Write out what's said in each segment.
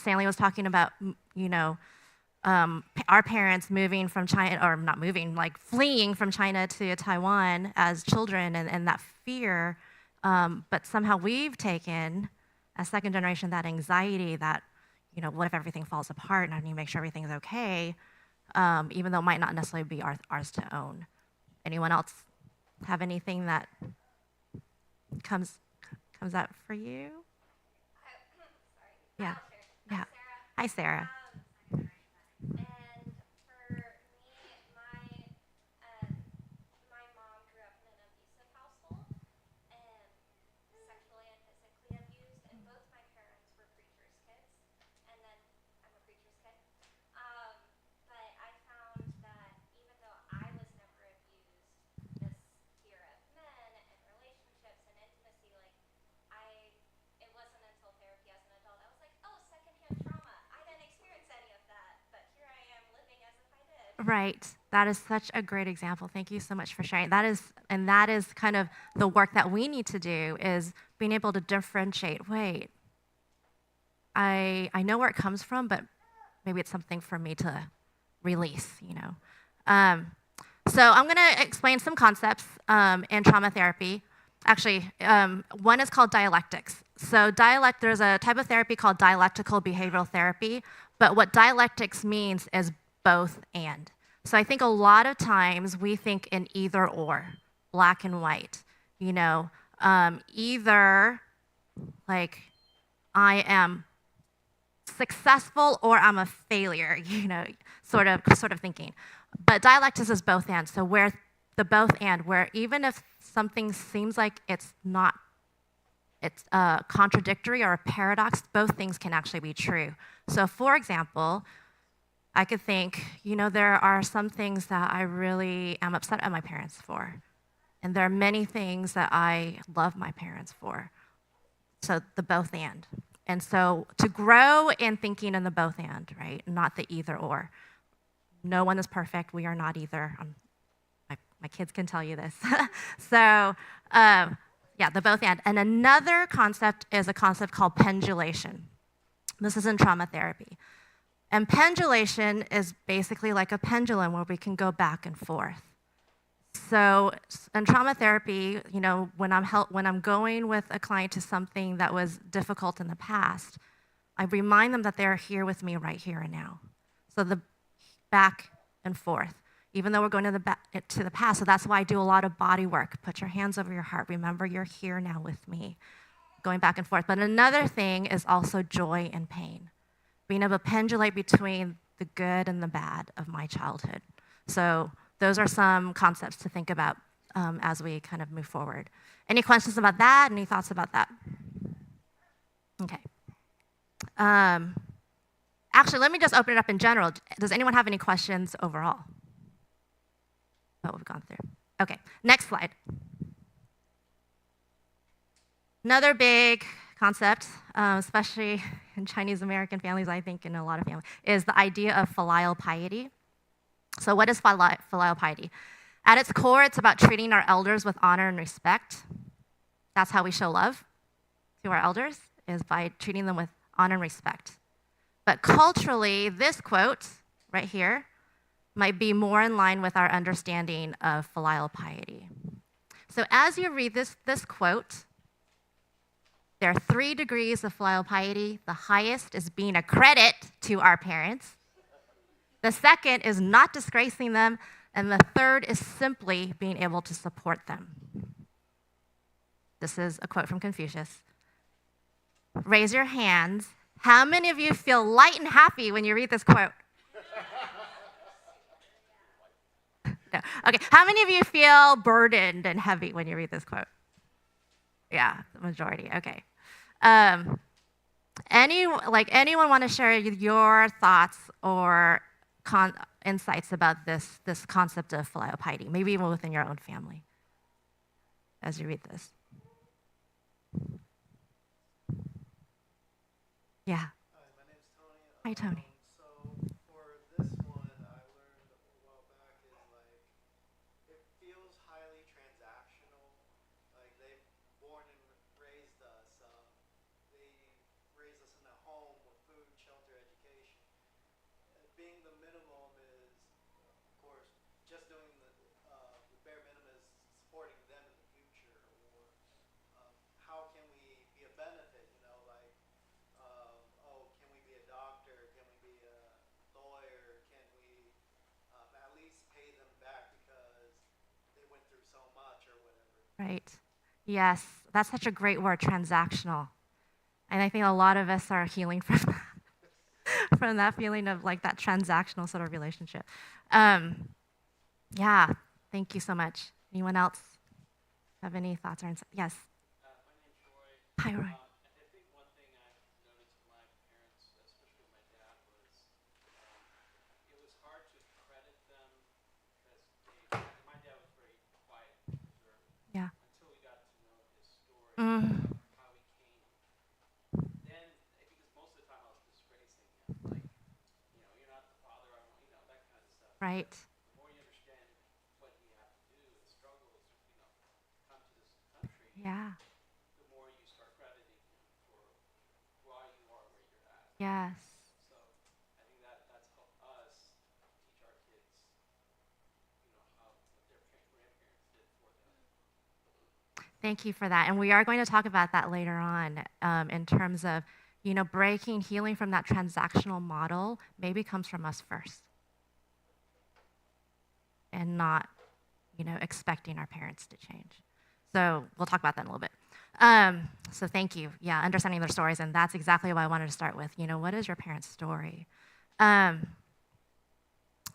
Stanley was talking about, our parents moving from China, or not moving, like fleeing from China to Taiwan as children, and that fear. But somehow we've taken, as second generation, that anxiety that, what if everything falls apart and I need to make sure everything's okay, even though it might not necessarily be ours to own. Anyone else have anything that comes up for you? Yeah. Yeah. Hi, Sarah. Right. That is such a great example. Thank you so much for sharing. That is kind of the work that we need to do, is being able to differentiate. Wait, I know where it comes from, but maybe it's something for me to release. So I'm going to explain some concepts in trauma therapy. Actually, one is called dialectics. So there's a type of therapy called dialectical behavioral therapy, but what dialectics means is both and. So I think a lot of times we think in either or, black and white. Either like I am successful or I'm a failure, sort of thinking. But dialectics is both and. So where the both and, where even if something seems like it's contradictory or a paradox, both things can actually be true. So for example, I could think, there are some things that I really am upset at my parents for. And there are many things that I love my parents for. So the both and. And so to grow in thinking in the both and, right? Not the either or. No one is perfect. We are not either. My kids can tell you this. So the both and. And another concept is a concept called pendulation. This is in trauma therapy. And pendulation is basically like a pendulum where we can go back and forth. So in trauma therapy, when I'm going with a client to something that was difficult in the past, I remind them that they're here with me right here and now. So the back and forth, even though we're going to the past. So that's why I do a lot of body work. Put your hands over your heart. Remember, you're here now with me. Going back and forth. But another thing is also joy and pain. Being able to pendulate between the good and the bad of my childhood. So those are some concepts to think about as we kind of move forward. Any questions about that? Any thoughts about that? Okay. Actually, let me just open it up in general. Does anyone have any questions overall? What we've gone through. Okay, next slide. Another big concept, especially in Chinese American families, I think in a lot of families, is the idea of filial piety. So what is filial piety? At its core, it's about treating our elders with honor and respect. That's how we show love to our elders, is by treating them with honor and respect. But culturally, this quote right here might be more in line with our understanding of filial piety. So as you read this quote, there are 3 degrees of filial piety. The highest is being a credit to our parents. The second is not disgracing them. And the third is simply being able to support them. This is a quote from Confucius. Raise your hands. How many of you feel light and happy when you read this quote? No. Okay. How many of you feel burdened and heavy when you read this quote? Yeah, the majority. Okay. Anyone want to share your thoughts or insights about this concept of filial piety, maybe even within your own family, as you read this? Yeah. Hi, my name's Tony. Hi, Tony. So for this one, I learned a while back is it feels highly transactional. Like they've born and raised us. They raised us in a home with food, shelter, Right. Yes, that's such a great word, transactional. And I think a lot of us are healing from that, from that feeling of like that transactional sort of relationship. Um, yeah, thank you so much. Anyone else have any thoughts or insights? Yes. My name's Roy. Hi, Roy. And I think one thing I've noticed with my parents, especially with my dad, was it was hard to credit them because my dad was very quiet and reserved Yeah. until we got to know his story, Mm, how he came. Then, because most of the time I was disgracing him, like, you're not the father I want, that kind of stuff. right. The more you understand what he had to do, the struggles, come to this country, Yeah. the more you start crediting him for why you are where you're at. Yes. So I think that's helped us teach our kids, how what their grandparents did for them. Thank you for that. And we are going to talk about that later on in terms of, breaking, healing from that transactional model maybe comes from us first and not, expecting our parents to change. So we'll talk about that in a little bit. So thank you. Yeah, understanding their stories. And that's exactly what I wanted to start with. What is your parents' story?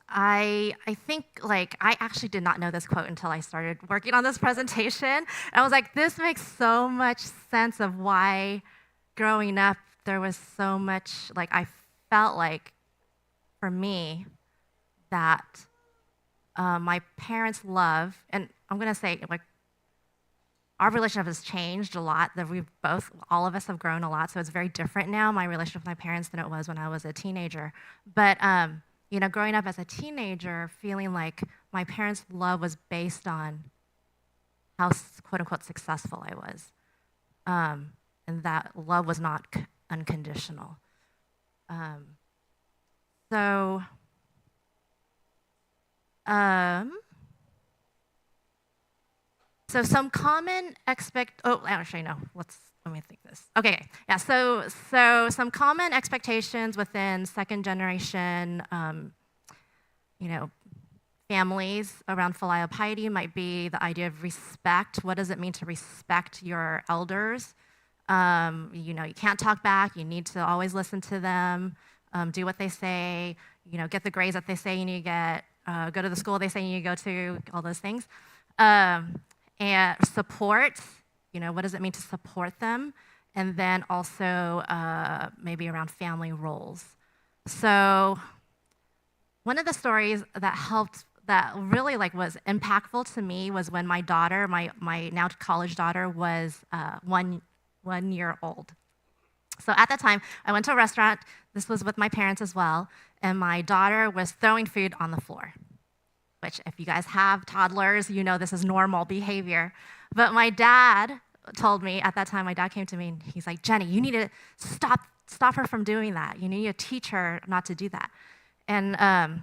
I think I actually did not know this quote until I started working on this presentation. And I was like, this makes so much sense of why growing up there was so much I felt like for me that my parents' love, and I'm gonna say our relationship has changed a lot. That all of us have grown a lot, so it's very different now. My relationship with my parents than it was when I was a teenager. But growing up as a teenager, feeling like my parents' love was based on how quote unquote successful I was, and that love was not unconditional. So. So some common actually no. Let me think this. Okay, yeah. So some common expectations within second generation, families around filial piety might be the idea of respect. What does it mean to respect your elders? You can't talk back. You need to always listen to them. Do what they say. Get the grades that they say you need to get. Go to the school they say you need to go to. All those things. And support, what does it mean to support them? And then also maybe around family roles. So one of the stories that really was impactful to me was when my daughter, my now college daughter, was 1 year old. So at that time, I went to a restaurant. This was with my parents as well, and my daughter was throwing food on the floor. Which if you guys have toddlers, this is normal behavior. But my dad told me, at that time, my dad came to me and he's like, Jenny, you need to stop her from doing that. You need to teach her not to do that. And, I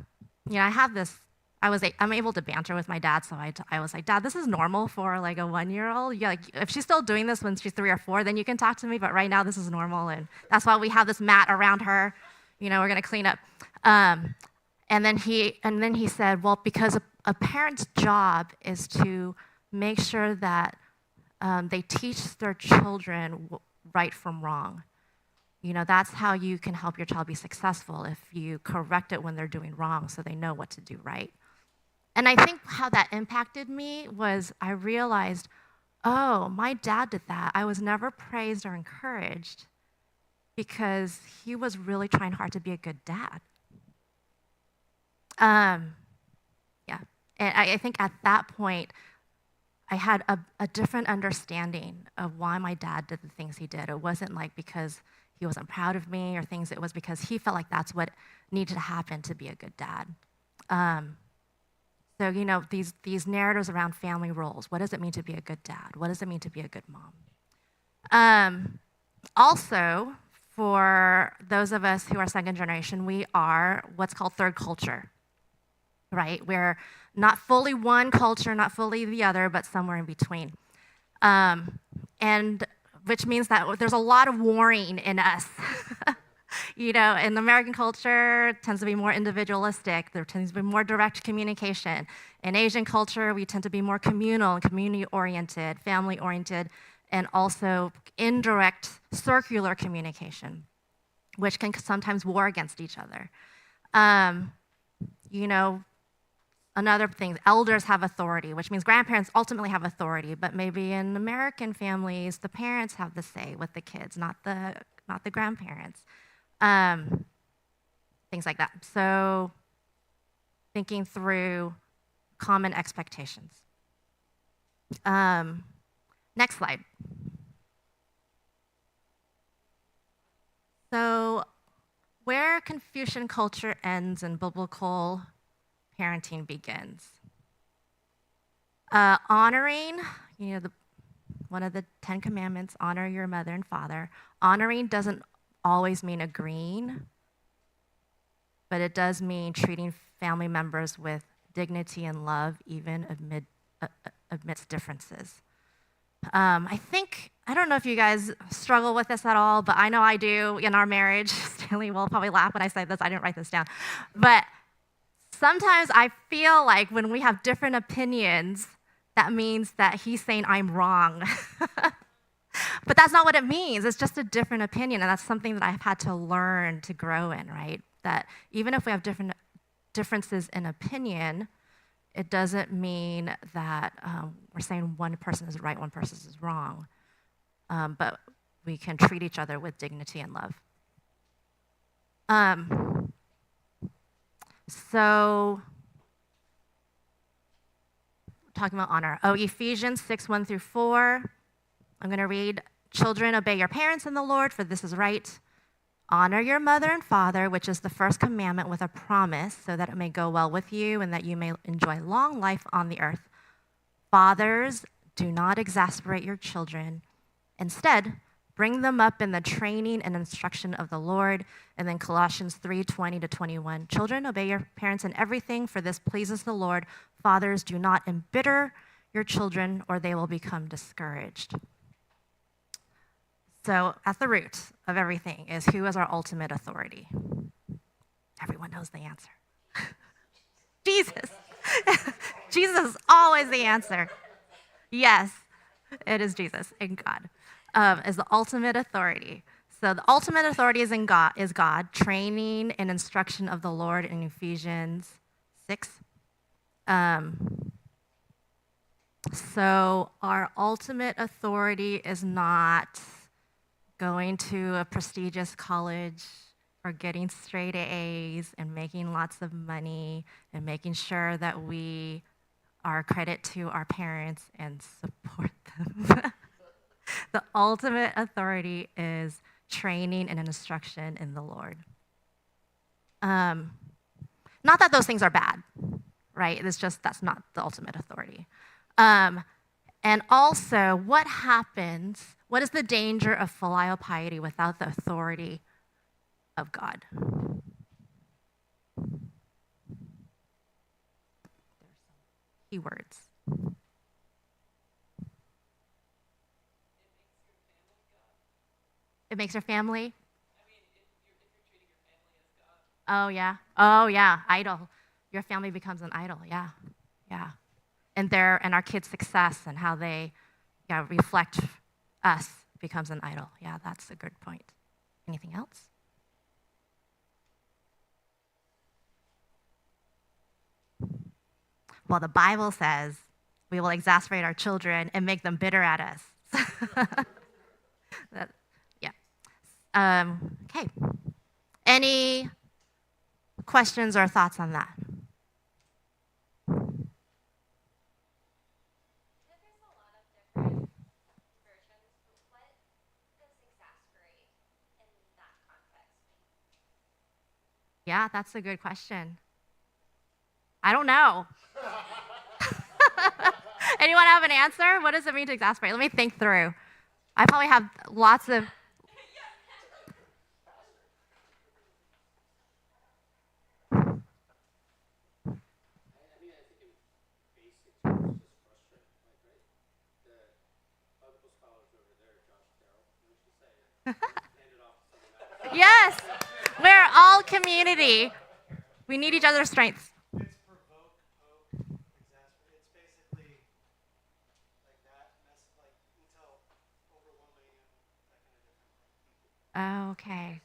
have this, I'm able to banter with my dad, so I was like, Dad, this is normal for a 1-year-old. Yeah, if she's still doing this when she's 3 or 4, then you can talk to me, but right now this is normal, and that's why we have this mat around her. We're gonna clean up. And then he said, well, because a parent's job is to make sure that they teach their children right from wrong. That's how you can help your child be successful, if you correct it when they're doing wrong so they know what to do right. And I think how that impacted me was I realized, oh, my dad did that. I was never praised or encouraged because he was really trying hard to be a good dad. Yeah, and I think at that point, I had a different understanding of why my dad did the things he did. It wasn't because he wasn't proud of me or things. It was because he felt like that's what needed to happen to be a good dad. So these narratives around family roles. What does it mean to be a good dad? What does it mean to be a good mom? Also, for those of us who are second generation, we are what's called third culture. Right? We're not fully one culture, not fully the other, but somewhere in between. And which means that there's a lot of warring in us. In American culture, it tends to be more individualistic. There tends to be more direct communication. In Asian culture, we tend to be more communal and community-oriented, family-oriented, and also indirect circular communication, which can sometimes war against each other. You know, Another thing, elders have authority, which means grandparents ultimately have authority, but maybe in American families, the parents have the say with the kids, not the grandparents. Things like that. So thinking through common expectations. Next slide. So where Confucian culture ends and biblical parenting begins. Honoring, one of the 10 commandments, honor your mother and father. Honoring doesn't always mean agreeing, but it does mean treating family members with dignity and love, even amidst differences. I don't know if you guys struggle with this at all, but I know I do in our marriage. Stanley will probably laugh when I say this. I didn't write this down. But sometimes I feel like when we have different opinions, that means that he's saying I'm wrong. But that's not what it means. It's just a different opinion, and that's something that I've had to learn to grow in, right? That even if we have differences in opinion, it doesn't mean that we're saying one person is right, one person is wrong. But we can treat each other with dignity and love. So, talking about honor. Ephesians 6:1-4. I'm going to read, "Children, obey your parents in the Lord, for this is right. Honor your mother and father, which is the first commandment with a promise, so that it may go well with you and that you may enjoy long life on the earth. Fathers, do not exasperate your children. Instead, bring them up in the training and instruction of the Lord." And then Colossians 3:20-21. "Children, obey your parents in everything, for this pleases the Lord. Fathers, do not embitter your children, or they will become discouraged." So at the root of everything is, who is our ultimate authority? Everyone knows the answer. Jesus. Jesus is always the answer. Yes, it is Jesus and God. Is the ultimate authority. So the ultimate authority is God, training and instruction of the Lord in Ephesians 6. So our ultimate authority is not going to a prestigious college or getting straight A's and making lots of money and making sure that we are a credit to our parents and support them. The ultimate authority is training and instruction in the Lord. Not that those things are bad, right? It's just that's not the ultimate authority. And also, what is the danger of filial piety without the authority of God? Keywords. It makes your family? I mean, if you're treating your family as God. Oh yeah, idol. Your family becomes an idol, yeah. And our kids' success and how they reflect us becomes an idol. Yeah, that's a good point. Anything else? Well, the Bible says we will exasperate our children and make them bitter at us. Okay. Any questions or thoughts on that? There's a lot of different versions, but what does exasperate in that context mean? Yeah, that's a good question. I don't know. Anyone have an answer? What does it mean to exasperate? Let me think through. I probably have lots of. I think in basic terms, just frustrating, right? The biblical scholars over there, Josh Carroll, what did she say? Hand it off to someone else. Yes. all community. We need each other's strengths. It's provoke, poke, exasperate. It's basically like that mess, like until overwhelming and that kind of different thing. Okay.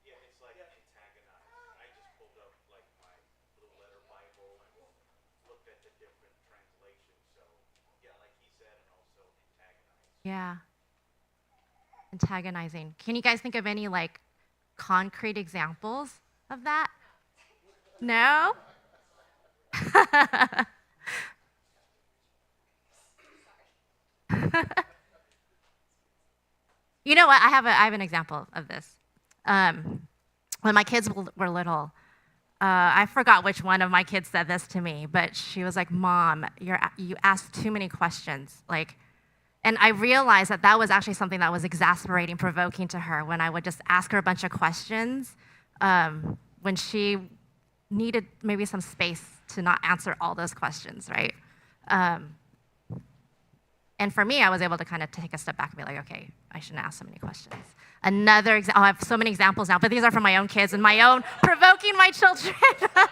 Yeah, it's like antagonize. I just pulled up like my little letter Bible and looked at the different translations. So yeah, like he said, and also antagonize. Yeah. Antagonizing. Can you guys think of any like concrete examples of that? No? You know what? I have an example of this. When my kids were little, I forgot which one of my kids said this to me, but she was like, "Mom, you ask too many questions." Like, and I realized that that was actually something that was exasperating, provoking to her when I would just ask her a bunch of questions when she needed maybe some space to not answer all those questions, right? And for me, I was able to kind of take a step back and be like, okay, I shouldn't ask so many questions. Another example, I have so many examples now, but these are from my own kids and my own provoking my children. But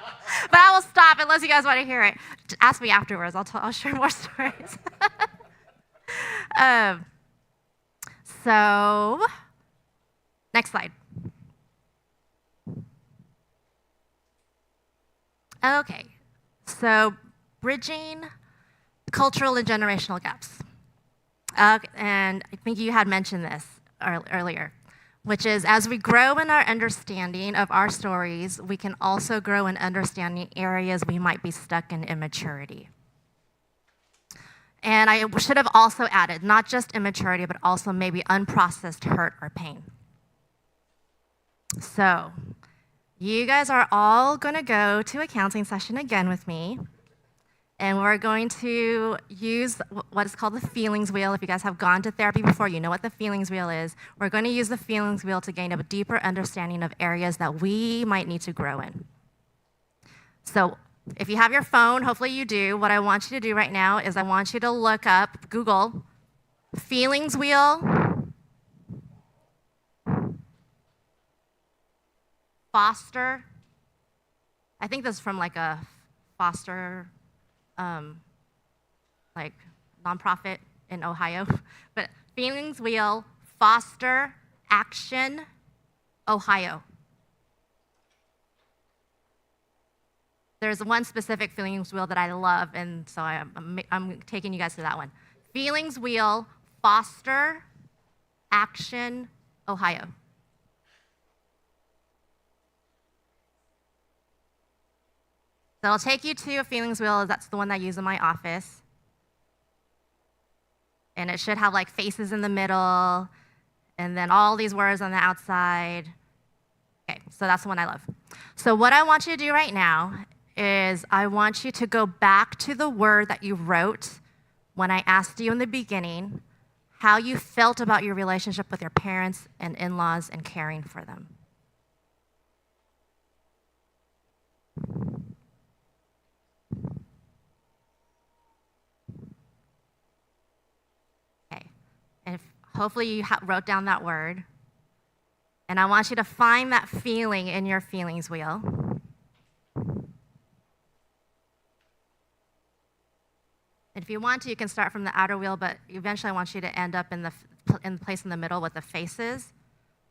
I will stop unless you guys want to hear it. Ask me afterwards. I'll share more stories. So, next slide. Okay, so bridging cultural and generational gaps. And I think you had mentioned this earlier, which is as we grow in our understanding of our stories, we can also grow in understanding areas we might be stuck in immaturity. And I should have also added not just immaturity, but also maybe unprocessed hurt or pain. So, you guys are all going to go to a counseling session again with me. And we're going to use what is called the feelings wheel. If you guys have gone to therapy before, you know what the feelings wheel is. We're going to use the feelings wheel to gain a deeper understanding of areas that we might need to grow in. So if you have your phone, hopefully you do, what I want you to do right now is I want you to look up, Google, feelings wheel, foster. I think this is from like a foster like nonprofit in Ohio, but Feelings Wheel, Foster, Action, Ohio. There's one specific Feelings Wheel that I love, and so I'm taking you guys to that one. Feelings Wheel, Foster, Action, Ohio. So I'll take you to a feelings wheel. That's the one that I use in my office. And it should have like faces in the middle, and then all these words on the outside. Okay, so that's the one I love. So what I want you to do right now is I want you to go back to the word that you wrote when I asked you in the beginning how you felt about your relationship with your parents and in-laws and caring for them. And hopefully you wrote down that word. And I want you to find that feeling in your feelings wheel. If you want to, you can start from the outer wheel, but eventually I want you to end up in the place in the middle with the faces.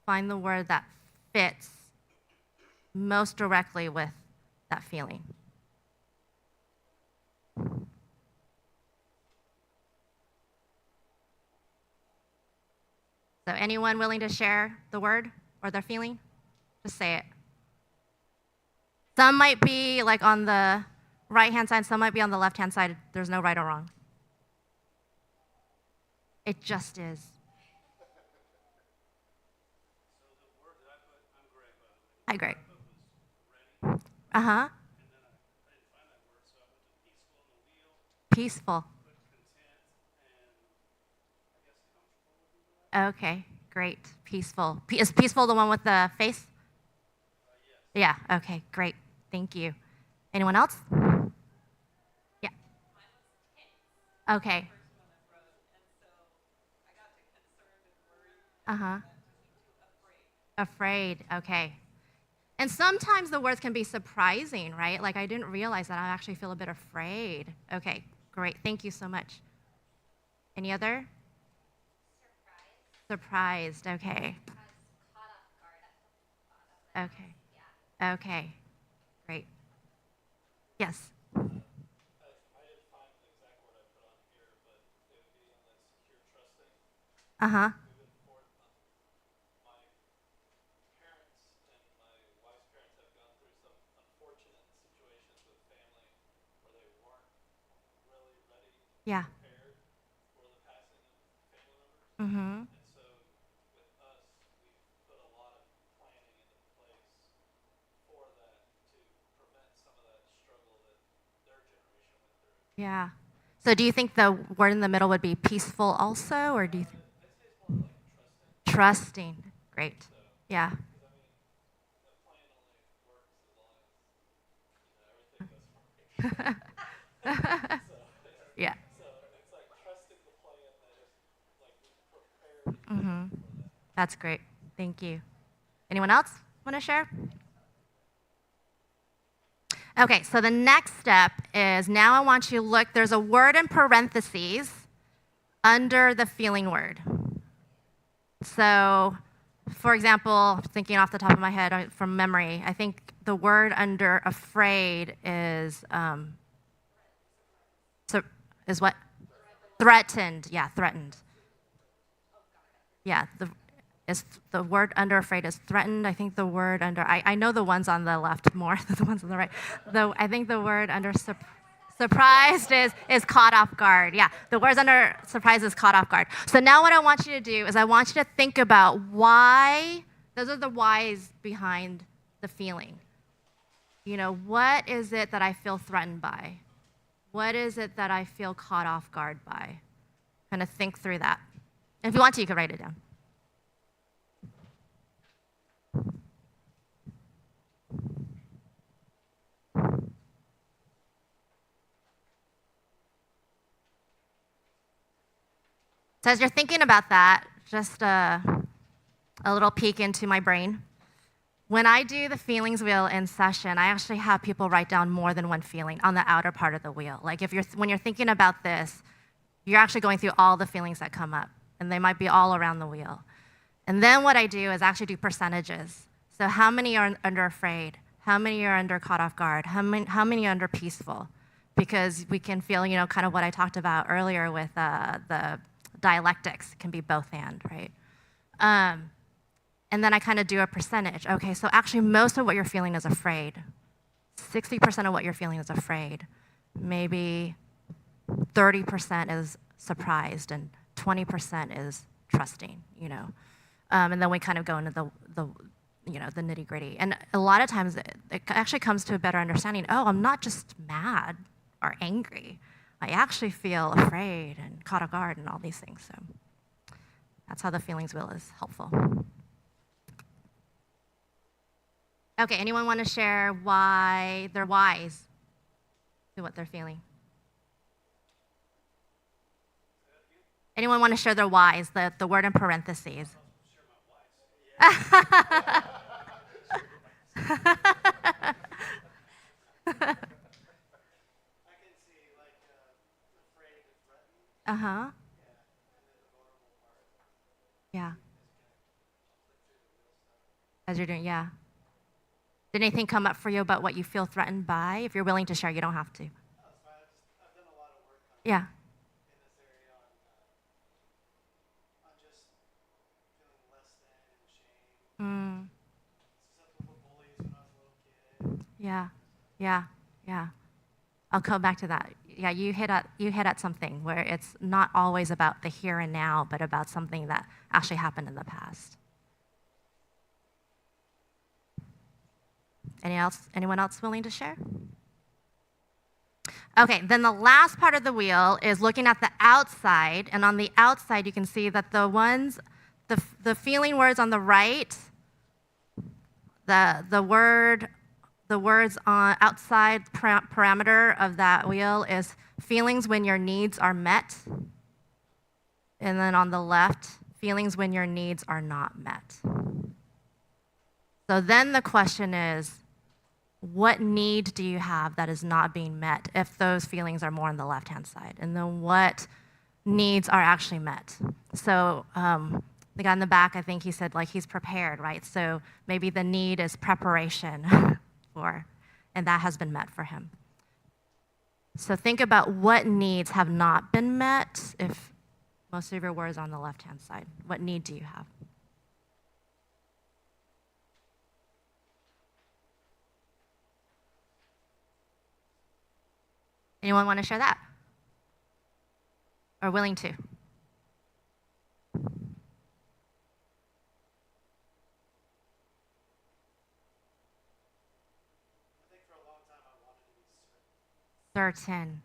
Find the word that fits most directly with that feeling. So anyone willing to share the word or their feeling? Just say it. Some might be like on the right-hand side, some might be on the left-hand side. There's no right or wrong. It just is. So the word that I put, I'm Greg, by the way. Hi, Greg. What I put was ready, Uh-huh. and then I didn't find that word, so I went to peaceful in the wheel, Peaceful. put content, and I guess comfortable would be the right. Okay, great. Peaceful. Is peaceful the one with the face? Yes. Yeah, okay, great. Thank you. Anyone else? Yeah. Okay. Uh-huh. Afraid, okay. And sometimes the words can be surprising, right? Like I didn't realize that I actually feel a bit afraid. Okay, great. Thank you so much. Any other? Surprised. Okay. Caught off guard at the bottom. Okay. Yeah. Okay. Great. Yes. I didn't find the exact word I put on here, but it would be on that secure trusting. Uh-huh. Moving forward, my parents and my wife's parents have gone through some unfortunate situations with family where they weren't really ready, Yeah. prepared for the passing of family members. Mm-hmm. And so with us, we've put a lot of planning into place for that to prevent some of that struggle that their generation went through. Yeah. So do you think the word in the middle would be peaceful also, or do you think I'd say it's more like trusting? trusting. Great. Yeah. Because I mean, the plan only works as long as everything goes right. Yeah. So it's like trusting the plan that is like we prepared Mm-hmm. for that. That's great. Thank you. Anyone else want to share? Okay, so the next step is now I want you to look, there's a word in parentheses under the feeling word. So, for example, thinking off the top of my head from memory, I think the word under afraid is is what? Threatened. Yeah, threatened. Yeah, the word under afraid is threatened. I think the word under I know the ones on the left more than the ones on the right. Though I think the word under surprised is caught off guard. Yeah, the words under surprise is caught off guard. So now what I want you to do is I want you to think about why, those are the whys behind the feeling. You know, what is it that I feel threatened by? What is it that I feel caught off guard by? Kind of think through that. And if you want to, you can write it down. So as you're thinking about that, just a little peek into my brain. When I do the feelings wheel in session, I actually have people write down more than one feeling on the outer part of the wheel. Like when you're thinking about this, you're actually going through all the feelings that come up, and they might be all around the wheel. And then what I do is actually do percentages. So how many are under afraid? How many are under caught off guard? How many are under peaceful? Because we can feel, kind of what I talked about earlier with the dialectics. It can be both and, right? And then I kind of do a percentage. Okay, so actually most of what you're feeling is afraid. 60% of what you're feeling is afraid. Maybe 30% is surprised and 20% is trusting, And then we kind of go into the nitty gritty. And a lot of times it actually comes to a better understanding. Oh, I'm not just mad or angry. I actually feel afraid and caught off guard and all these things. So that's how the feelings wheel is helpful. Okay, anyone want to share why they're wise to what they're feeling? Anyone want to share their whys, the word in parentheses? I can see like afraid and threatened. Uh-huh. Yeah. And then the vulnerable part Yeah. is kind of click through the real stuff. As you're doing, yeah. Did anything come up for you about what you feel threatened by? If you're willing to share, you don't have to. No, it's fine. I've done a lot of work on Yeah. in this area on just feeling less than and shame. Susceptible to bullies when I was a little kid. Yeah. Yeah. Yeah. I'll come back to that. Yeah, you hit at something where it's not always about the here and now, but about something that actually happened in the past. Anyone else willing to share? Okay, then the last part of the wheel is looking at the outside, and on the outside you can see that the feeling words on the right, the words on outside parameter of that wheel is feelings when your needs are met, and then on the left, feelings when your needs are not met. So then the question is, what need do you have that is not being met if those feelings are more on the left-hand side? And then what needs are actually met? So the guy in the back, I think he said like he's prepared, right? So maybe the need is preparation and that has been met for him. So think about what needs have not been met if most of your words are on the left-hand side. What need do you have? Anyone want to share that? Or willing to? I think for a long time I wanted to be certain. Certain.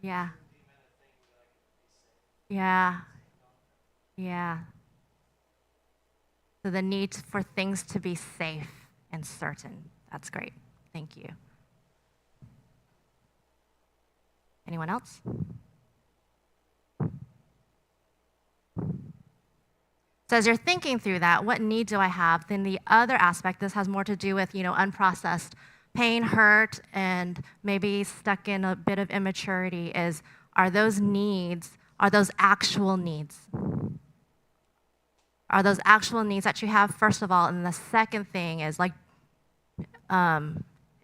Yeah. Yeah. Certainty meant a thing that I could be safe. Yeah. You know? Yeah. So the need for things to be safe and certain. That's great. Thank you. Anyone else? So as you're thinking through that, what need do I have? Then the other aspect, this has more to do with, unprocessed pain, hurt, and maybe stuck in a bit of immaturity is, are those actual needs? Are those actual needs that you have, first of all? And the second thing is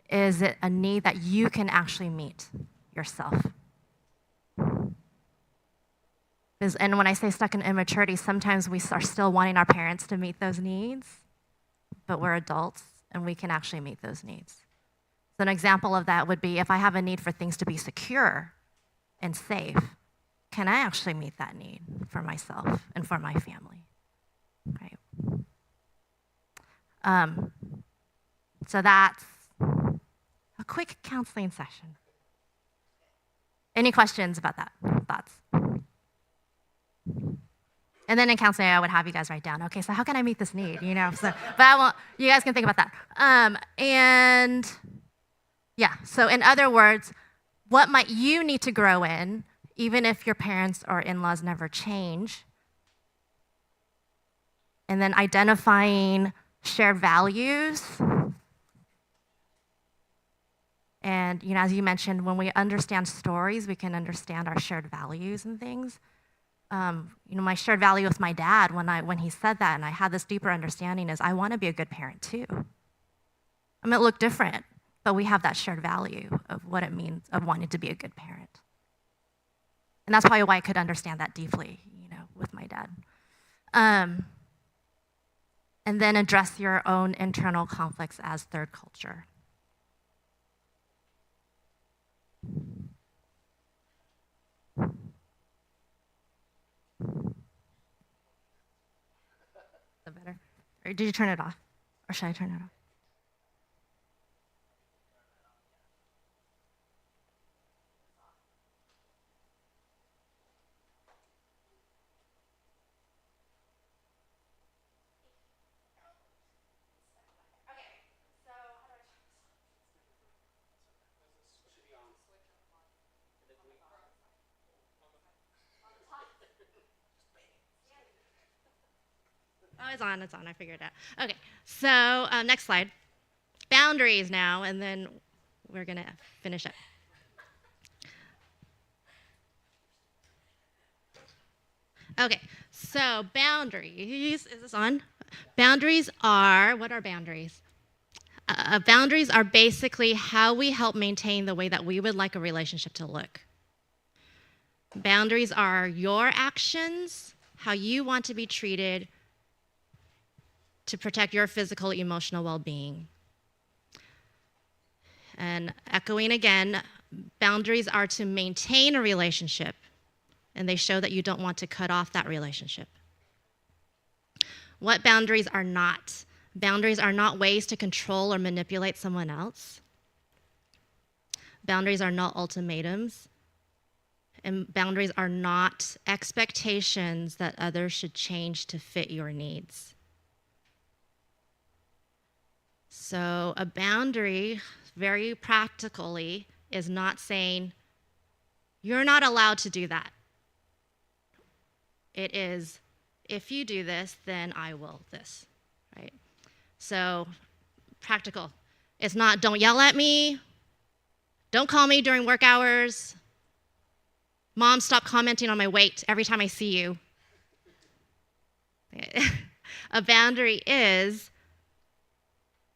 is it a need that you can actually meet yourself? And when I say stuck in immaturity, sometimes we are still wanting our parents to meet those needs, but we're adults and we can actually meet those needs. So an example of that would be if I have a need for things to be secure and safe, can I actually meet that need for myself and for my family? Right. So that's a quick counseling session. Any questions about that? Thoughts? And then in counseling, I would have you guys write down, okay, so how can I meet this need? But I won't, you guys can think about that. And yeah, so in other words, what might you need to grow in, even if your parents or in-laws never change? And then identifying shared values. And as you mentioned, when we understand stories, we can understand our shared values and things. My shared value with my dad when he said that, and I had this deeper understanding, is I want to be a good parent too. It look different, but we have that shared value of what it means of wanting to be a good parent. And that's probably why I could understand that deeply, with my dad. And then address your own internal conflicts as third culture. Is that better? Or did you turn it off? Or should I turn it off? Oh, it's on, I figured it out. Okay, so next slide. Boundaries now, and then we're gonna finish up. Okay, so boundaries, is this on? Boundaries are, what are boundaries? Boundaries are basically how we help maintain the way that we would like a relationship to look. Boundaries are your actions, how you want to be treated, to protect your physical, emotional well-being. And echoing again, boundaries are to maintain a relationship, and they show that you don't want to cut off that relationship. What boundaries are not? Boundaries are not ways to control or manipulate someone else. Boundaries are not ultimatums. And boundaries are not expectations that others should change to fit your needs. So a boundary, very practically, is not saying, you're not allowed to do that. It is, if you do this, then I will this, right? So practical. It's not, don't yell at me, don't call me during work hours. Mom, stop commenting on my weight every time I see you. A boundary is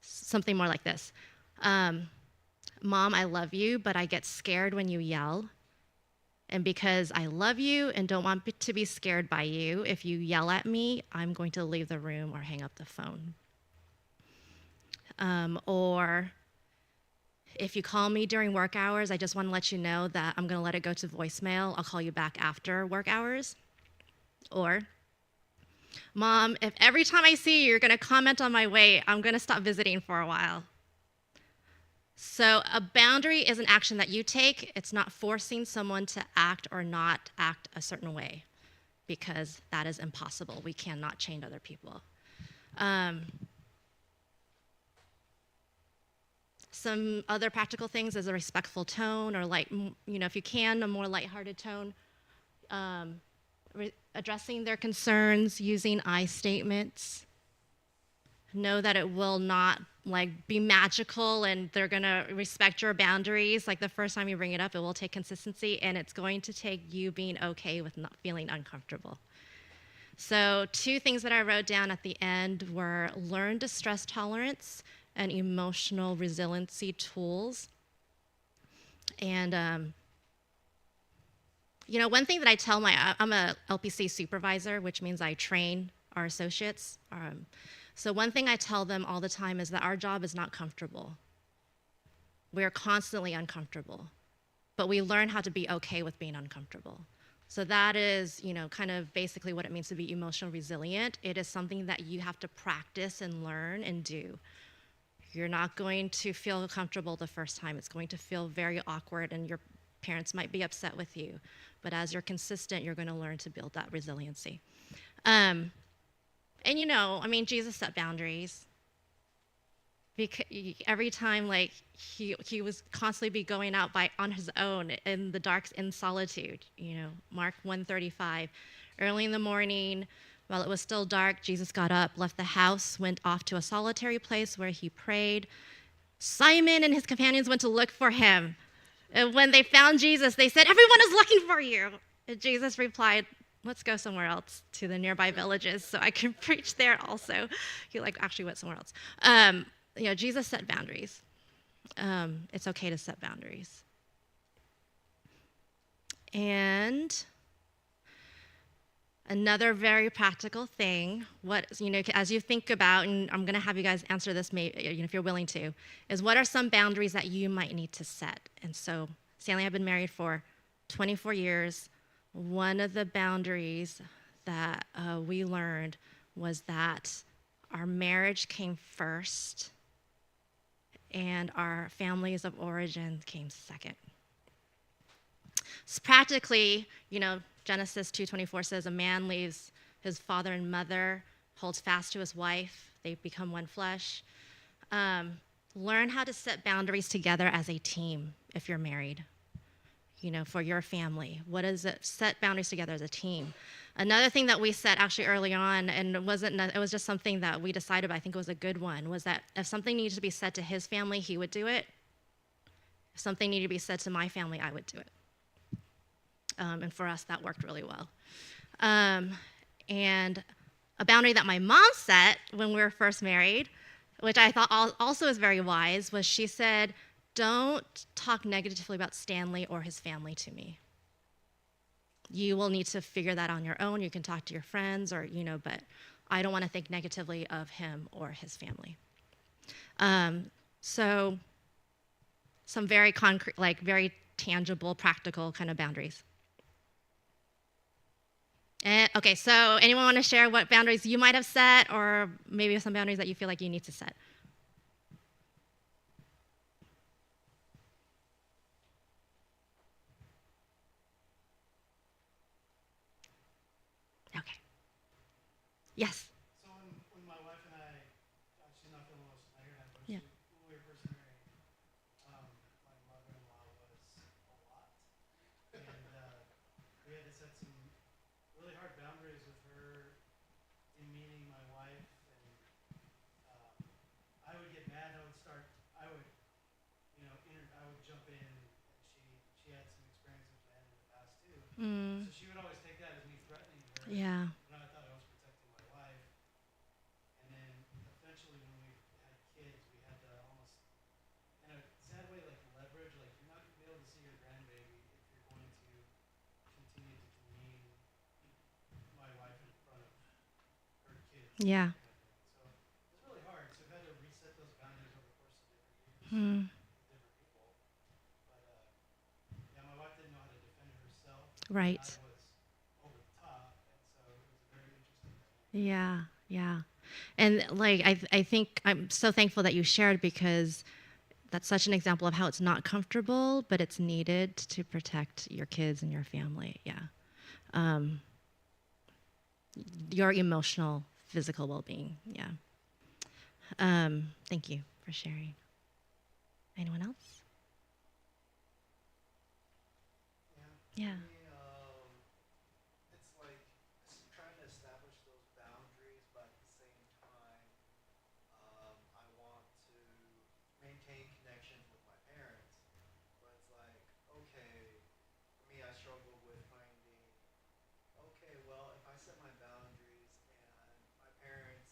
something more like this. Mom, I love you, but I get scared when you yell. And because I love you and don't want to be scared by you, if you yell at me, I'm going to leave the room or hang up the phone. Or if you call me during work hours, I just want to let you know that I'm going to let it go to voicemail. I'll call you back after work hours. Or, Mom, if every time I see you, you're going to comment on my weight, I'm going to stop visiting for a while. So a boundary is an action that you take. It's not forcing someone to act or not act a certain way, because that is impossible. We cannot change other people. Some other practical things is a respectful tone, or if you can, a more lighthearted tone. Addressing their concerns using I statements. Know that it will not be magical and they're gonna respect your boundaries. Like the first time you bring it up, it will take consistency, and it's going to take you being okay with not feeling uncomfortable. So 2 things that I wrote down at the end were learn distress tolerance and emotional resiliency tools. And one thing that I tell I'm a LPC supervisor, which means I train our associates. So one thing I tell them all the time is that our job is not comfortable. We are constantly uncomfortable, but we learn how to be okay with being uncomfortable. So that is, kind of basically what it means to be emotionally resilient. It is something that you have to practice and learn and do. You're not going to feel comfortable the first time. It's going to feel very awkward, and your parents might be upset with you. But as you're consistent, you're going to learn to build that resiliency. And Jesus set boundaries. Because every time, he was constantly be going out on his own in the dark, in solitude. Mark 1:35. Early in the morning, while it was still dark, Jesus got up, left the house, went off to a solitary place where he prayed. Simon and his companions went to look for him. And when they found Jesus, they said, "Everyone is looking for you." And Jesus replied, "Let's go somewhere else to the nearby villages so I can preach there also." He actually went somewhere else. Jesus set boundaries. It's okay to set boundaries. And another very practical thing, as you think about, and I'm going to have you guys answer this, if you're willing to, is what are some boundaries that you might need to set? And so, Stanley and I have been married for 24 years. One of the boundaries that we learned was that our marriage came first, and our families of origin came second. So practically, Genesis 2:24 says, a man leaves his father and mother, holds fast to his wife, they become one flesh. Learn how to set boundaries together as a team if you're married, for your family. What is it? Set boundaries together as a team. Another thing that we set actually early on, and it was just something that we decided, but I think it was a good one, was that if something needed to be said to his family, he would do it. If something needed to be said to my family, I would do it. And for us, that worked really well. And a boundary that my mom set when we were first married, which I thought also is very wise, was she said, "Don't talk negatively about Stanley or his family to me. You will need to figure that on your own. You can talk to your friends but I don't want to think negatively of him or his family." So some very concrete, very tangible, practical kind of boundaries. Okay, so anyone want to share what boundaries you might have set, or maybe some boundaries that you feel like you need to set? Okay. Yes. So when my wife and I, she's not feeling well, she's not here now, but Yeah. when we were first married, my mother-in-law was a lot, and we had to set some really hard boundaries with her demeaning my wife, and I would get mad jump in, and she had some experiences with that in the past too. Mm. So she would always take that as me threatening her. Yeah. And I thought I was protecting my wife. And then eventually, when we had kids, we had to almost, in a sad way, like leverage. Like you're not gonna be able to see your grandbaby if you're going to continue to demean my wife in front of her kids. Yeah. Kind of thing. So it's really hard. So I've had to reset those boundaries over the course of different years Mm. with different people. But yeah, my wife didn't know how to defend herself. Right. I was over the top, and so it was a very interesting dynamic. Yeah. Yeah. And like I think I'm so thankful that you shared, because that's such an example of how it's not comfortable, but it's needed to protect your kids and your family. Yeah. Um, your emotional, physical well-being. Yeah. Thank you for sharing. Anyone else? Yeah. Yeah. For me, it's like trying to establish those boundaries, but at the same time, I want to maintain connections with my parents. But it's like, okay, for me, I struggle with finding, okay, well, if I set my boundaries and my parents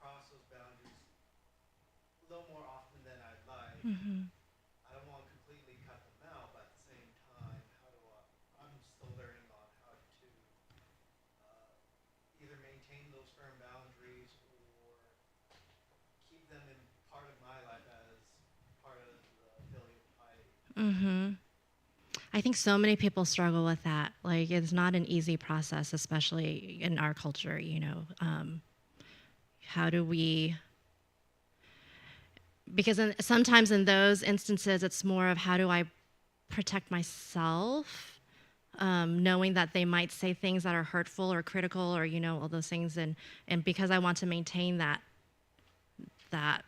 cross those boundaries a little more often than I'd like, Mm-hmm. I don't want to completely cut them out, but at the same time, I'm still learning on how to either maintain those firm boundaries or keep them in part of my life as part of the filial piety. Mm-hmm. I think so many people struggle with that. Like, it's not an easy process, especially in our culture, you know. How do we, because sometimes in those instances, it's more of how do I protect myself, knowing that they might say things that are hurtful or critical or, you know, all those things. And because I want to maintain that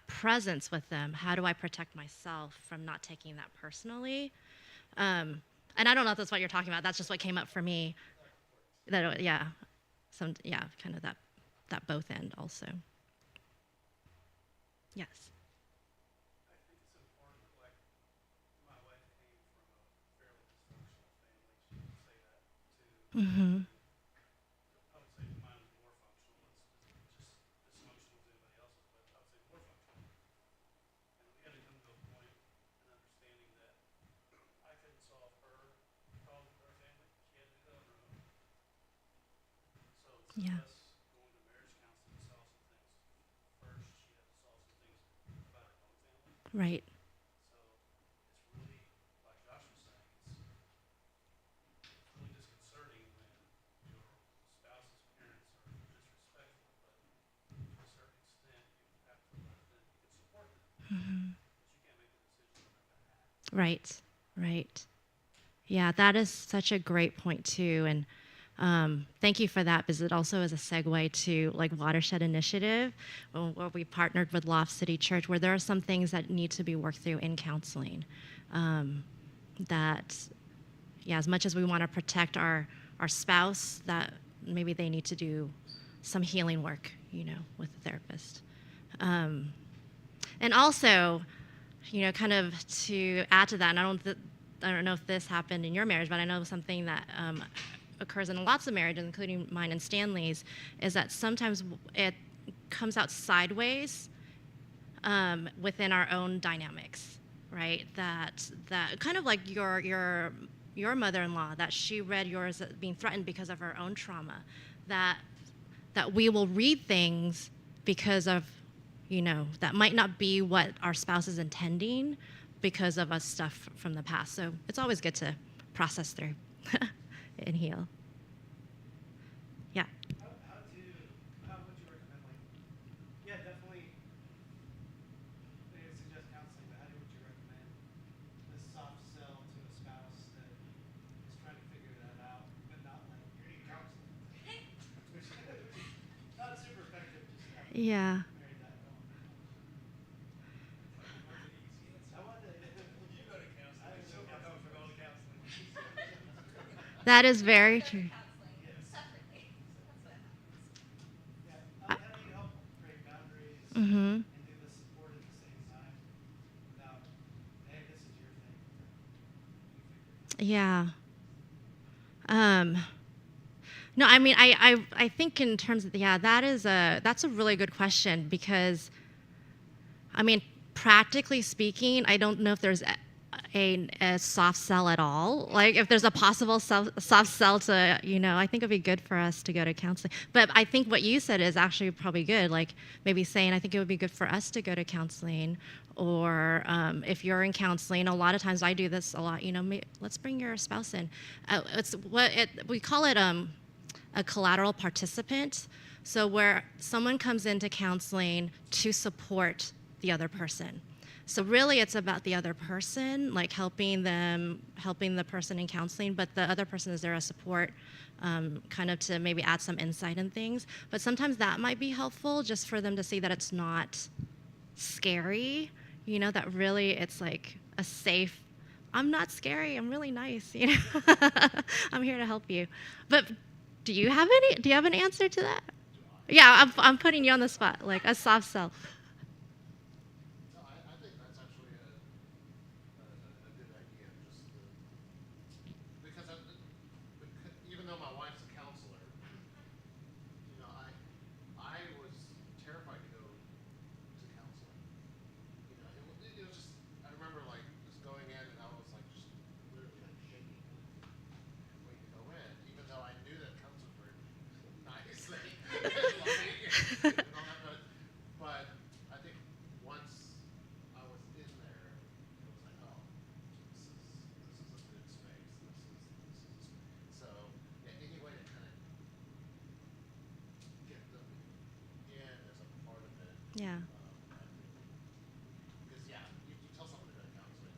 presence with them, how do I protect myself from not taking that personally? And I don't know if that's what you're talking about. That's just what came up for me. That yeah, yeah, kind of that both end also. Yes. I think it's important, like, my wife came from a fairly dysfunctional family. She would say that too. Mhm. I would say mine was more functional. It's just dysfunctional as anybody else's, but I would say more functional. And we had to come to a point in understanding that I couldn't solve her problems with our family. She had to do that on her own. So instead Yeah. of us going to marriage counseling to solve some things first, she had to solve some things about her own family. Right. So it's really, like Josh was saying, it's really disconcerting when your spouse's parents are disrespectful, but to a certain extent, you have to let them, you can support them, Mhm. but you can't make the decisions on their behalf. Right. Right. Yeah, that is such a great point too, and thank you for that, because it also is a segue to like Watershed Initiative, where we partnered with Loft City Church, where there are some things that need to be worked through in counseling. That, yeah, as much as we want to protect our spouse, that maybe they need to do some healing work, you know, with a therapist. And also, you know, kind of to add to that, and I don't know if this happened in your marriage, but I know something that occurs in lots of marriages, including mine and Stanley's, is that sometimes it comes out sideways within our own dynamics, right? That kind of like your mother-in-law, that she read yours as being threatened because of her own trauma, that we will read things because of, you know, that might not be what our spouse is intending because of us stuff from the past. So it's always good to process through and heal. Yeah. How would you recommend, like, yeah, definitely, they suggest counseling, but would you recommend the soft sell to a spouse that is trying to figure that out, but not like, you need counseling? Which is not super effective, just Yeah. marry that don't. Mine's an easy answer. I want to. You go to counseling. I'm super comfortable going to counseling. That is very Go to true. counseling separately. That's what happens. Yeah. How do you help create boundaries Mm-hmm. and do the support at the same time without, hey, Yeah. Um, no, I mean, I think in terms of, yeah, that's a really good question because, I mean, practically speaking, I don't know if there's a soft sell at all. Like, if there's a possible soft sell to, I think it'd be good for us to go to counseling. But I think what you said is actually probably good. Like, maybe saying, I think it would be good for us to go to counseling. Or if you're in counseling, a lot of times I do this a lot, let's bring your spouse in. We call it a collateral participant. So where someone comes into counseling to support the other person. So really it's about the other person, like helping the person in counseling, but the other person is there as support, kind of to maybe add some insight and things. But sometimes that might be helpful just for them to see that it's not scary, that really it's like a safe, I'm not scary, I'm really nice, I'm here to help you. But do you have an answer to that? Yeah, I'm putting you on the spot, like a soft sell. No, I think that's actually a good idea. Just because even though my wife's a counselor, I was terrified to go to counseling. It was just I remember like just going in and I was like just literally like shaking and waiting to go in, even though I knew that counselors were nice and loving and all that, but I think once I was in there, it was like, oh, this is a good space. So any way to kind of get them in as a part of it. Yeah. Because you tell someone to go to counseling,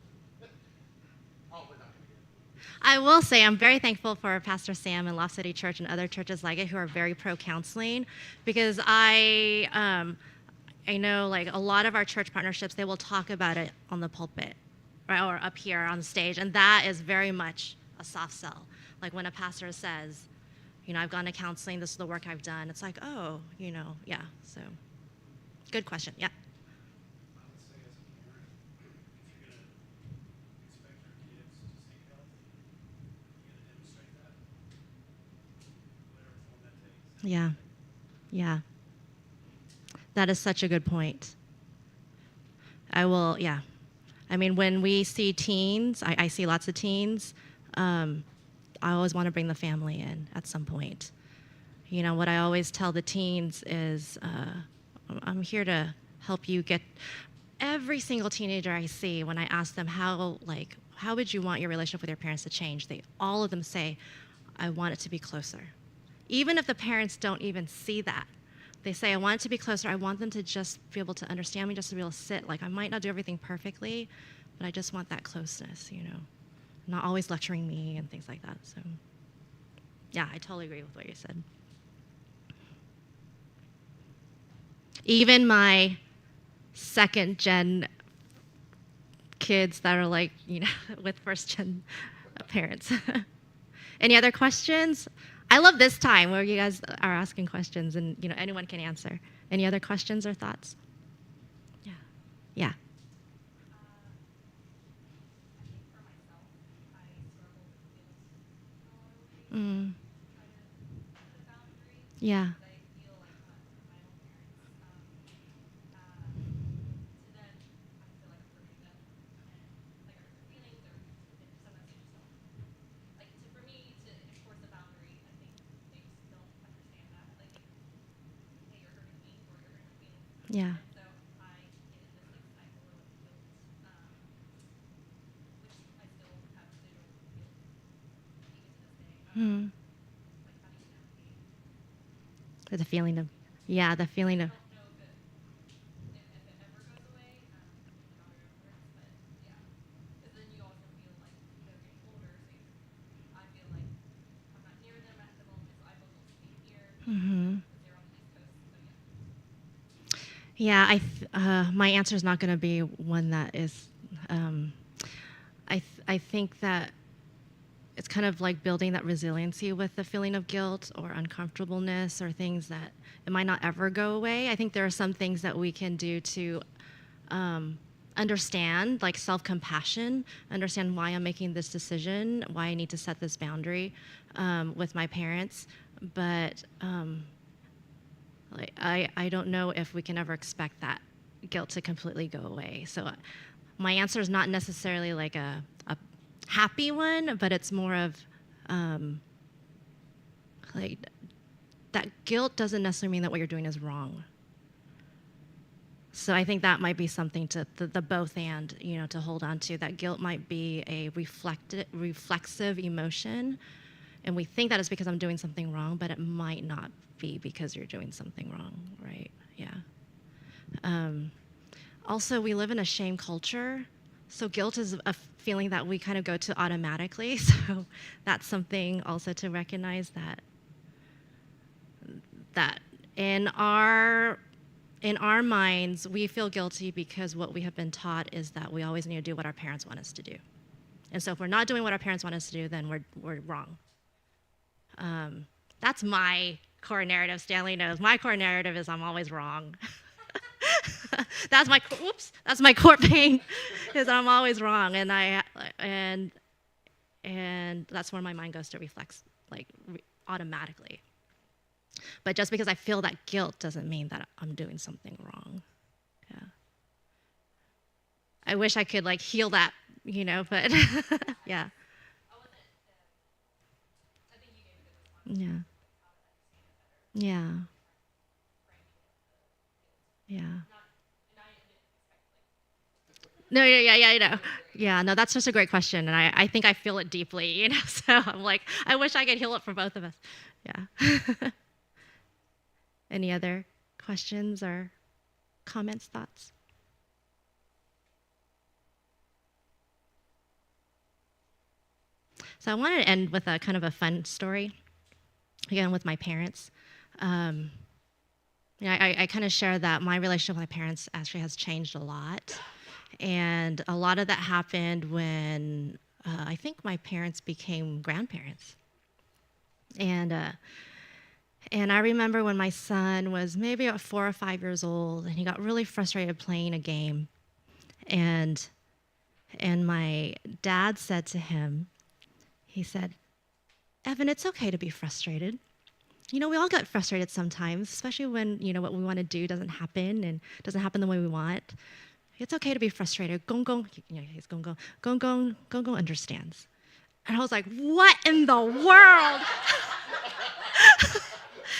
probably not going to get it. I will say I'm very thankful for Pastor Sam and Loft City Church and other churches like it who are very pro counseling, because I know like a lot of our church partnerships, they will talk about it on the pulpit, right, or up here on stage, and that is very much a soft sell. Like when a pastor says, I've gone to counseling, this is the work I've done. It's like, oh, yeah. So, good question. Yeah. I would say as a parent, if you're going to expect your kids to seek help, you got to demonstrate that, whatever form that takes. Yeah. Yeah. That is such a good point. Yeah. I mean, when we see teens, I see lots of teens, I always want to bring the family in at some point. What I always tell the teens is, I'm here to help you get every single teenager I see. When I ask them how would you want your relationship with your parents to change, all of them say, I want it to be closer. Even if the parents don't even see that, they say, I want it to be closer. I want them to just be able to understand me, just to be able to sit. Like, I might not do everything perfectly, but I just want that closeness, not always lecturing me and things like that. So, yeah, I totally agree with what you said. Even my second gen kids that are like, with first gen parents. Any other questions? I love this time where you guys are asking questions and anyone can answer. Any other questions or thoughts? Yeah. Yeah. I think for myself, I struggle with guilt in a lot of ways. Mm. Try to set boundaries. Yeah. I feel like my own parents, to them, I feel like I'm hurting them, and like I hurt their feelings, or sometimes they just don't. Like for me to enforce a boundary, I think they just don't understand that. Like, hey, you're hurting me, or you're hurting my feelings. Yeah. And so I get in this like cycle of guilt, which I still have residual guilt even to this day. Mm. Like how do you navigate? The feeling of, yeah, the feeling I of, don't know if it ever goes away. How your own words, but yeah, because then you also feel like they're getting older, so I feel like I'm not near them at the moment, so I feel guilty being here. mm-hmm. Because they're on the East Coast, so yeah. Yeah, my answer is not going to be one that is, I think that it's kind of like building that resiliency with the feeling of guilt or uncomfortableness or things that it might not ever go away. I think there are some things that we can do to understand, like self-compassion, understand why I'm making this decision, why I need to set this boundary with my parents. But like, I don't know if we can ever expect that guilt to completely go away. So my answer is not necessarily like a happy one, but it's more of like that guilt doesn't necessarily mean that what you're doing is wrong. So I think that might be something to the both and, you know, to hold on to. That guilt might be a reflexive emotion, and we think that it's because I'm doing something wrong, but it might not be because you're doing something wrong, right? Yeah. Also, we live in a shame culture, so guilt is a feeling that we kind of go to automatically. So that's something also to recognize that in our minds, we feel guilty because what we have been taught is that we always need to do what our parents want us to do. And so if we're not doing what our parents want us to do, then we're wrong. That's my core narrative. Stanley knows my core narrative is I'm always wrong. That's my core pain, is I'm always wrong, and that's where my mind goes to reflex, like automatically. But just because I feel that guilt doesn't mean that I'm doing something wrong. Yeah. I wish I could like heal that, you know, but yeah. I think you gave a good response. Yeah. How to understand it better. Yeah. Framing of the guilt. Yeah. And I didn't expect like. No, yeah, I know. Yeah, no, that's just a great question, and I think I feel it deeply, you know. So I'm like, I wish I could heal it for both of us. Yeah. Any other questions or comments, thoughts? So I wanted to end with a kind of a fun story, again, with my parents. I kind of share that my relationship with my parents actually has changed a lot. And a lot of that happened when I think my parents became grandparents. And I remember when my son was maybe about 4 or 5 years old, and he got really frustrated playing a game. And my dad said to him, he said, "Evan, it's okay to be frustrated. You know, we all get frustrated sometimes, especially when, you know, what we want to do doesn't happen and doesn't happen the way we want. It's okay to be frustrated. Gong Gong," you know, he's Gong Gong. Gong Gong understands. And I was like, what in the world?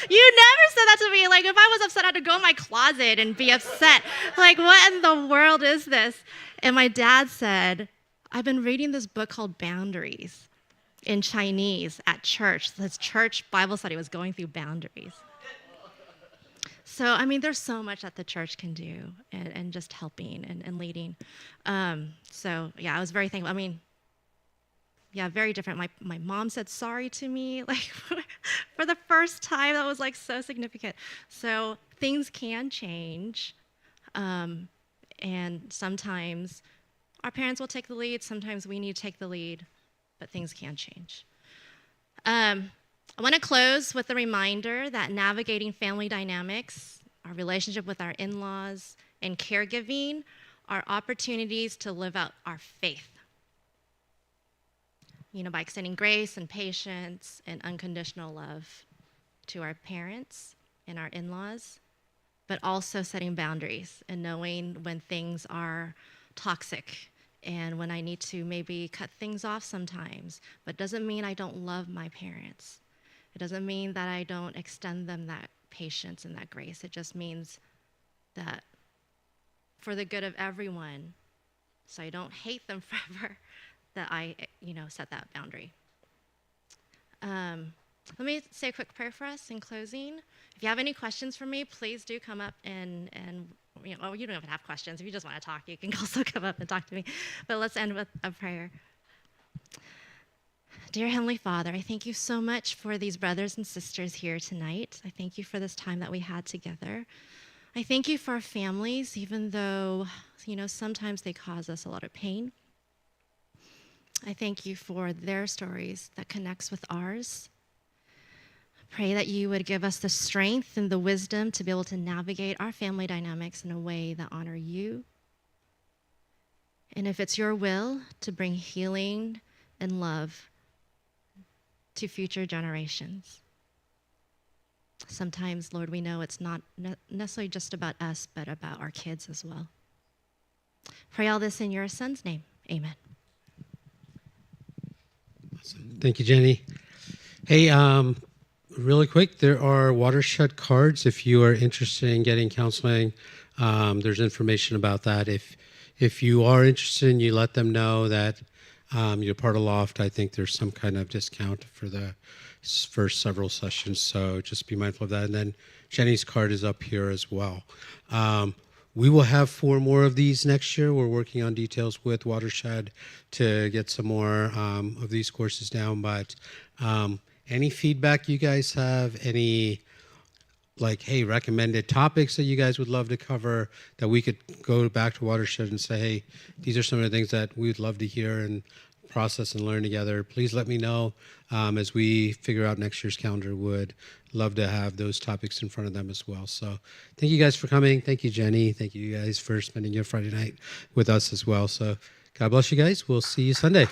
You never said that to me. Like, if I was upset, I had to go in my closet and be upset. Like, what in the world is this? And my dad said, "I've been reading this book called Boundaries in Chinese at church." This church Bible study was going through boundaries. So, I mean, there's so much that the church can do and just helping and leading. So, yeah, I was very thankful. I mean, yeah, very different. My mom said sorry to me, like, for the first time. That was, like, so significant. So things can change. And sometimes our parents will take the lead. Sometimes we need to take the lead. But things can change. I want to close with a reminder that navigating family dynamics, our relationship with our in-laws, and caregiving are opportunities to live out our faith. You know, by extending grace and patience and unconditional love to our parents and our in-laws, but also setting boundaries and knowing when things are toxic and when I need to maybe cut things off sometimes. But it doesn't mean I don't love my parents. It doesn't mean that I don't extend them that patience and that grace. It just means that for the good of everyone, so I don't hate them forever, that I, you know, set that boundary. Let me say a quick prayer for us in closing. If you have any questions for me, please do come up and you know, you don't even have questions. If you just want to talk, you can also come up and talk to me. But let's end with a prayer. Dear Heavenly Father, I thank you so much for these brothers and sisters here tonight. I thank you for this time that we had together. I thank you for our families, even though, you know, sometimes they cause us a lot of pain. I thank you for their stories that connects with ours. Pray that you would give us the strength and the wisdom to be able to navigate our family dynamics in a way that honor you. And if it's your will to bring healing and love to future generations. Sometimes, Lord, we know it's not necessarily just about us, but about our kids as well. Pray all this in your Son's name. Amen. Awesome. Thank you, Jenny. Hey, really quick, there are watershed cards if you are interested in getting counseling. There's information about that. If you are interested and you let them know that you're part of Loft, I think there's some kind of discount for the first several sessions. So just be mindful of that. And then Jenny's card is up here as well. We will have 4 more of these next year. We're working on details with Watershed to get some more of these courses down. But any feedback you guys have, any recommended topics that you guys would love to cover that we could go back to Watershed and say, hey, these are some of the things that we would love to hear and process and learn together. Please let me know as we figure out next year's calendar. Would love to have those topics in front of them as well. So thank you guys for coming. Thank you, Jenny. Thank you guys for spending your Friday night with us as well. So God bless you guys. We'll see you Sunday.